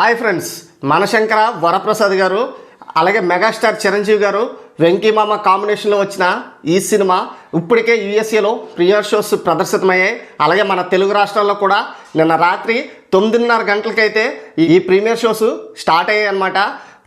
Hi friends, మనశంకర Varaprasad గారు అలాగే megastar Chiranjeevi గారు వెంకీ మామ కాంబినేషన్లో వచ్చిన ఈ సినిమా ఇప్పటికే యూఎస్ఏలో ప్రీమియర్ షోస్ ప్రదర్శితమయ్యాయి. అలాగే మన తెలుగు రాష్ట్రాల్లో కూడా నిన్న రాత్రి 9:30 గంటలకైతే ఈ ప్రీమియర్ షోస్ స్టార్ట్ అయ్యాయి అన్నమాట.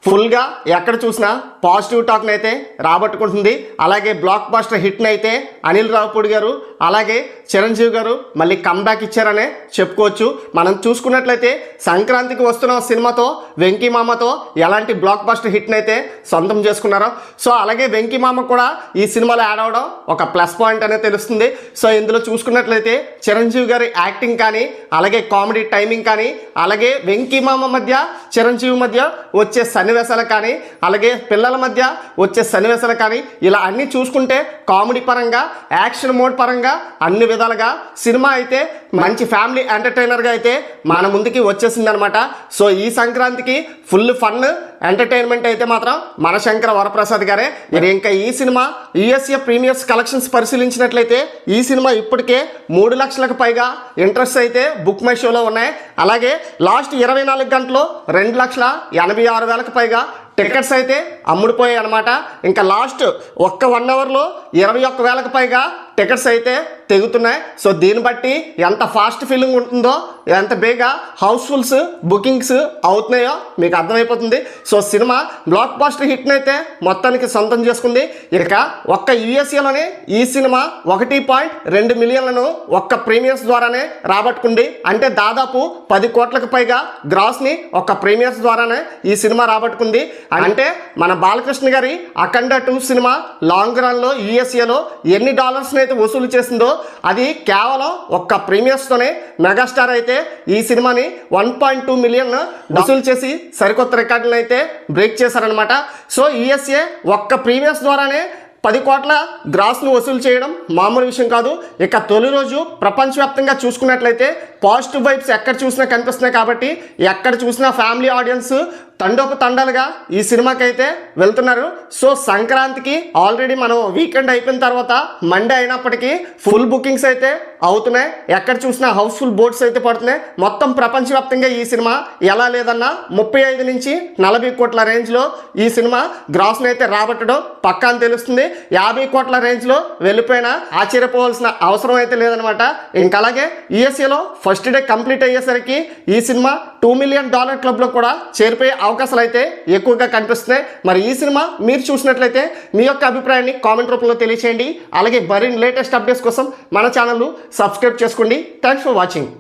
ఫుల్గా ఎక్కడ చూసినా పాజిటివ్ టాక్ని అయితే రాబట్టుకుంటుంది. అలాగే బ్లాక్ బాస్టర్ హిట్ని అయితే అనిల్ రావుపూడి గారు అలాగే చిరంజీవి గారు మళ్ళీ కంబ్యాక్ ఇచ్చారనే చెప్పుకోవచ్చు. మనం చూసుకున్నట్లయితే సంక్రాంతికి వస్తున్న సినిమాతో వెంకీ మామతో ఎలాంటి బ్లాక్ బాస్టర్ హిట్ని అయితే సొంతం చేసుకున్నారో, సో అలాగే వెంకీ మామ కూడా ఈ సినిమాలో యాడ్ అవ్వడం ఒక ప్లస్ పాయింట్ అనేది తెలుస్తుంది. సో ఇందులో చూసుకున్నట్లయితే చిరంజీవి గారి యాక్టింగ్ కానీ అలాగే కామెడీ టైమింగ్ కానీ అలాగే వెంకీ మామ మధ్య చిరంజీవి మధ్య వచ్చే సన్నివేశాలు కానీ అలాగే పిల్లల మధ్య వచ్చే సన్నివేశాలు కానీ ఇలా అన్నీ చూసుకుంటే కామెడీ పరంగా యాక్షన్ మోడ్ పరంగా అన్ని విధాలుగా సినిమా అయితే మంచి ఫ్యామిలీ ఎంటర్టైనర్గా అయితే మన ముందుకి వచ్చేసింది అనమాట. సో ఈ సంక్రాంతికి ఫుల్ ఫన్ ఎంటర్టైన్మెంట్ అయితే మాత్రం మనశంకర వరప్రసాద్ గారే. మరి ఇంకా ఈ సినిమా యూఎస్ఏ ప్రీమియర్స్ కలెక్షన్స్ పరిశీలించినట్లయితే ఈ సినిమా ఇప్పటికే 3 లక్షలకు పైగా ఇంట్రెస్ట్ అయితే బుక్ మై షోలో ఉన్నాయి. అలాగే లాస్ట్ 24 గంటల్లో 2,86,000 పైగా టికెట్స్ అయితే అమ్ముడుపోయాయి అనమాట. ఇంకా లాస్ట్ 1 అవర్లో 21,000 పైగా టికెట్స్ అయితే తెగుతున్నాయి. సో దీన్ని బట్టి ఎంత ఫాస్ట్ ఫీలింగ్ ఉంటుందో ఎంత బేగా హౌస్ఫుల్స్ బుకింగ్స్ అవుతున్నాయో మీకు అర్థమైపోతుంది. సో సినిమా బ్లాక్ బాస్టర్ హిట్ని అయితే మొత్తానికి సొంతం చేసుకుంది. ఇక ఒక్క యూఎస్ఏలోనే ఈ సినిమా 1.2 మిలియన్లను ఒక్క ప్రీమియర్స్ ద్వారానే రాబట్టుకుంది. అంటే దాదాపు 10 కోట్లకు పైగా గ్రాస్ని ఒక్క ప్రీమియర్స్ ద్వారానే ఈ సినిమా రాబట్టుకుంది. అంటే మన బాలకృష్ణ గారి అఖండ 2 సినిమా లాంగ్ రన్లో యూఎస్ఏలో ఎన్ని డాలర్స్ని అయితే వసూలు చేసిందో అది కేవలం ఒక్క ప్రీమియర్స్తోనే మెగాస్టార్ అయితే ఈ సినిమాని 1.2 మిలియన్ వసూలు చేసి సరికొత్త రికార్డులను అయితే బ్రేక్ చేశారనమాట. సో యూఎస్ఏ ఒక్క ప్రీమియర్స్ ద్వారానే 10 కోట్ల గ్రాస్ను వసూలు చేయడం మామూలు విషయం కాదు. ఇక తొలి రోజు ప్రపంచవ్యాప్తంగా చూసుకున్నట్లయితే పాజిటివ్ వైబ్స్ ఎక్కడ చూసినా కనిపిస్తున్నాయి. కాబట్టి ఎక్కడ చూసినా ఫ్యామిలీ ఆడియన్స్ తండోపతండాలుగా ఈ సినిమాకి అయితే వెళ్తున్నారు. సో సంక్రాంతికి ఆల్రెడీ మనం వీకెండ్ అయిపోయిన తర్వాత మండే అయినప్పటికీ ఫుల్ బుకింగ్స్ అయితే అవుతున్నాయి. ఎక్కడ చూసినా హౌస్ఫుల్ బోర్డ్స్ అయితే పడుతున్నాయి. మొత్తం ప్రపంచవ్యాప్తంగా ఈ సినిమా ఎలా లేదన్నా 35 నుంచి 40 కోట్ల రేంజ్లో ఈ సినిమా గ్రాస్ని అయితే రాబట్టడం పక్కా అని తెలుస్తుంది. 50 కోట్ల రేంజ్లో వెళ్ళిపోయినా ఆశ్చర్యపోవాల్సిన అవసరం అయితే లేదనమాట. ఇంకా అలాగే యూఎస్ఏలో ఫస్ట్ డే కంప్లీట్ అయ్యేసరికి ఈ సినిమా $2 మిలియన్ క్లబ్లో కూడా చేరిపోయే అవకాశాలు అయితే ఎక్కువగా కనిపిస్తున్నాయి. మరి ఈ సినిమా మీరు చూసినట్లయితే మీ యొక్క అభిప్రాయాన్ని కామెంట్ రూపంలో తెలియచేయండి. అలాగే మరిన్ని లేటెస్ట్ అప్డేట్స్ కోసం మన ఛానల్ను సబ్స్క్రైబ్ చేసుకోండి. Thanks for watching.